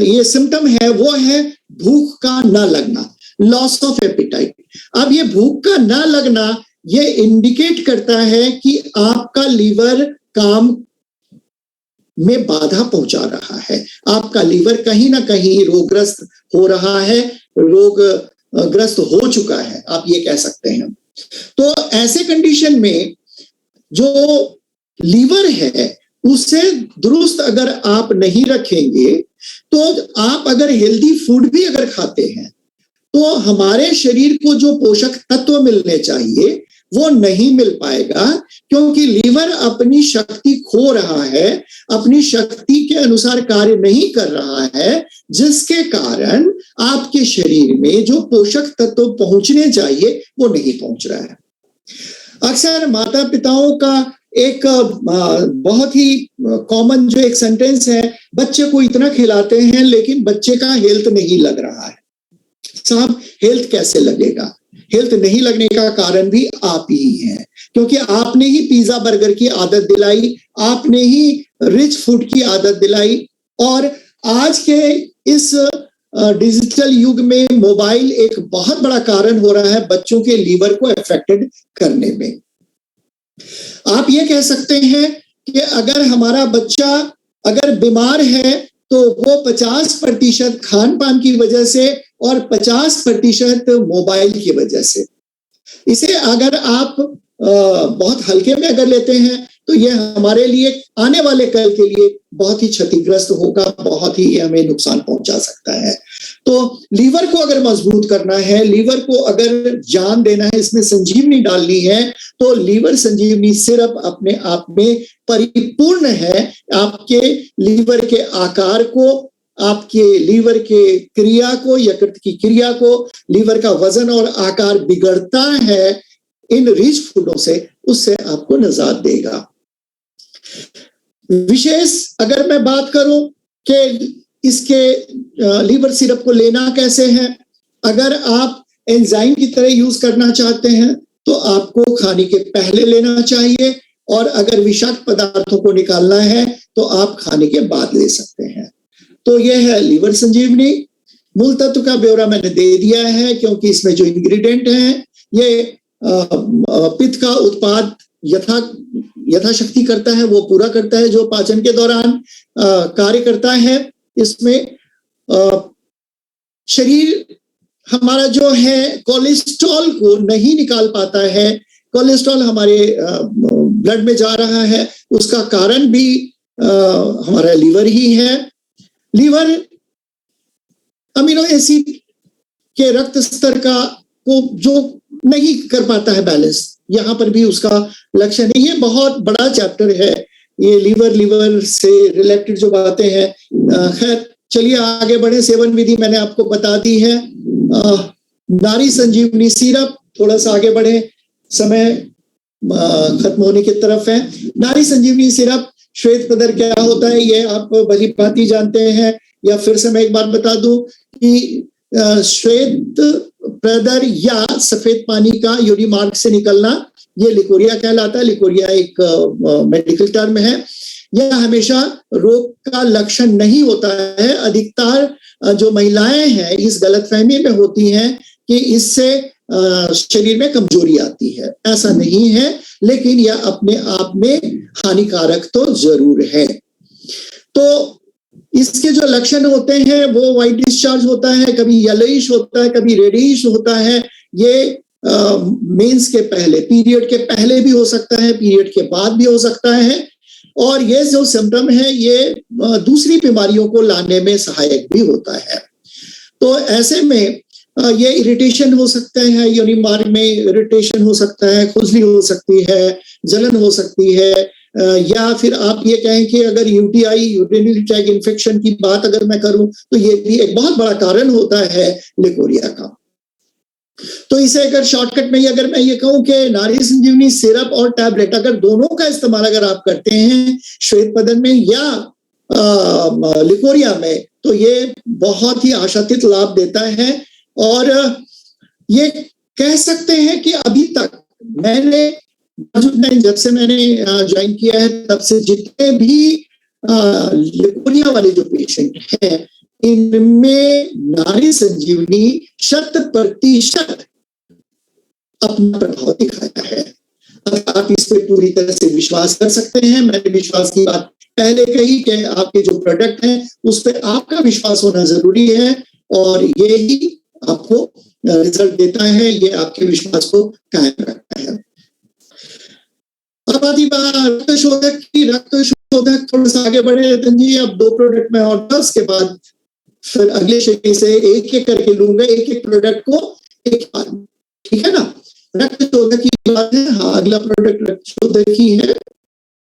ये सिम्टम है वो है भूख का ना लगना, लॉस ऑफ एपिटाइट। अब ये भूख का ना लगना ये इंडिकेट करता है कि आपका लीवर काम में बाधा पहुंचा रहा है, आपका लीवर कहीं ना कहीं रोगग्रस्त हो रहा है, रोगग्रस्त हो चुका है, आप ये कह सकते हैं। तो ऐसे कंडीशन में जो लीवर है उसे दुरुस्त अगर आप नहीं रखेंगे, तो आप अगर हेल्दी फूड भी अगर खाते हैं तो हमारे शरीर को जो पोषक तत्व मिलने चाहिए वो नहीं मिल पाएगा, क्योंकि लीवर अपनी शक्ति खो रहा है, अपनी शक्ति के अनुसार कार्य नहीं कर रहा है, जिसके कारण आपके शरीर में जो पोषक तत्व पहुंचने चाहिए वो नहीं पहुंच रहा है। अक्सर माता पिताओं का एक बहुत ही कॉमन जो एक सेंटेंस है, बच्चे को इतना खिलाते हैं लेकिन बच्चे का हेल्थ नहीं लग रहा है। साहब, हेल्थ कैसे लगेगा? हेल्थ नहीं लगने का कारण भी आप ही हैं, क्योंकि आपने ही पिज्जा बर्गर की आदत दिलाई, आपने ही रिच फूड की आदत दिलाई। और आज के इस डिजिटल युग में मोबाइल एक बहुत बड़ा कारण हो रहा है बच्चों के लीवर को अफेक्टेड करने में। आप ये कह सकते हैं कि अगर हमारा बच्चा अगर बीमार है तो वो 50% खान पान की वजह से और 50% मोबाइल की वजह से। इसे अगर आप बहुत हल्के में अगर लेते हैं तो ये हमारे लिए आने वाले कल के लिए बहुत ही क्षतिग्रस्त होगा, बहुत ही हमें नुकसान पहुंचा सकता है। तो लीवर को अगर मजबूत करना है, लीवर को अगर जान देना है, इसमें संजीवनी डालनी है, तो लीवर संजीवनी सिर्फ अपने आप में परिपूर्ण है। आपके लीवर के आकार को, आपके लीवर के क्रिया को, यकृत की क्रिया को, लीवर का वजन और आकार बिगड़ता है इन रिच फूडों से, उससे आपको निजात देगा। विशेष अगर मैं बात करूं कि इसके लीवर सिरप को लेना कैसे है, अगर आप एंजाइम की तरह यूज करना चाहते हैं तो आपको खाने के पहले लेना चाहिए, और अगर विषाक्त पदार्थों को निकालना है तो आप खाने के बाद ले सकते हैं। तो यह है लीवर संजीवनी। मूल तत्व का ब्यौरा मैंने दे दिया है, क्योंकि इसमें जो इंग्रेडिएंट हैं ये पित्त का उत्पाद यथाशक्ति करता है, वो पूरा करता है। जो पाचन के दौरान कार्य करता है, इसमें शरीर हमारा जो है कोलेस्ट्रॉल को नहीं निकाल पाता है। कोलेस्ट्रॉल हमारे ब्लड में जा रहा है, उसका कारण भी हमारा लीवर ही है। लीवर अमीनो एसिड के रक्त स्तर को जो नहीं कर पाता है बैलेंस, यहाँ पर भी उसका लक्षण है। ये बहुत बड़ा चैप्टर है, ये लीवर से रिलेटेड जो बातें हैं। खैर चलिए आगे बढ़े। सेवन विधि मैंने आपको बता दी है। नारी संजीवनी सिरप, थोड़ा सा आगे बढ़े, समय खत्म होने की तरफ है। नारी संजीवनी सिरप, श्वेत पदर क्या होता है ये आप भली भांति जानते हैं, या फिर से मैं एक बार बता दूं कि श्वेत प्रदर या सफेद पानी का यूरिन मार्ग से निकलना, ये लिकोरिया कहलाता है। लिकोरिया एक मेडिकल टर्म है। यह हमेशा रोग का लक्षण नहीं होता है। अधिकतर जो महिलाएं हैं इस गलतफहमी में होती हैं कि इससे शरीर में कमजोरी आती है। ऐसा नहीं है, लेकिन यह अपने आप में हानिकारक तो जरूर है। तो इसके जो लक्षण होते हैं वो व्हाइट डिस्चार्ज होता है, कभी येलोइश होता है, कभी रेडिश होता है। ये मेंस के पहले, पीरियड के पहले भी हो सकता है, पीरियड के बाद भी हो सकता है। और ये जो सिम्टम है ये दूसरी बीमारियों को लाने में सहायक भी होता है। तो ऐसे में ये इरिटेशन हो सकता है, यूरिन मार्ग में इरिटेशन हो सकता है, खुजली हो सकती है, जलन हो सकती है, या फिर आप ये कहें कि अगर यूटीआई, यूरिनरी ट्रैक्ट इन्फेक्शन की बात अगर मैं करूं तो ये भी एक बहुत बड़ा कारण होता है लिकोरिया का। तो इसे अगर शॉर्टकट में अगर मैं ये कहूं कि नारी संजीवनी सिरप और टैबलेट, अगर दोनों का इस्तेमाल अगर आप करते हैं श्वेत पदर में या लिकोरिया में, तो ये बहुत ही आशातीत लाभ देता है। और ये कह सकते हैं कि अभी तक मैंने जब से मैंने ज्वाइन किया है तब से जितने भी लिकोरिया वाले जो पेशेंट हैं, इनमें नारी संजीवनी 100% अपना प्रभाव दिखाया है। आप इस पे पूरी तरह से विश्वास कर सकते हैं। मैंने विश्वास की बात पहले कही कि आपके जो प्रोडक्ट हैं उस पर आपका विश्वास होना जरूरी है, और ये ही आपको रिजल्ट देता है, ये आपके विश्वास को कायम रखता है। अब आती बात रक्त शोधक की। रक्त शोधक थोड़ा सा आगे बढ़े रतन जी। अब 2 प्रोडक्ट में और 10 के बाद फिर अगले श्रेणी से एक एक करके लूंगा, एक एक प्रोडक्ट को एक बार, ठीक है ना। रक्त शोधक की बात है। हाँ, अगला प्रोडक्ट रक्त शोधक ही है।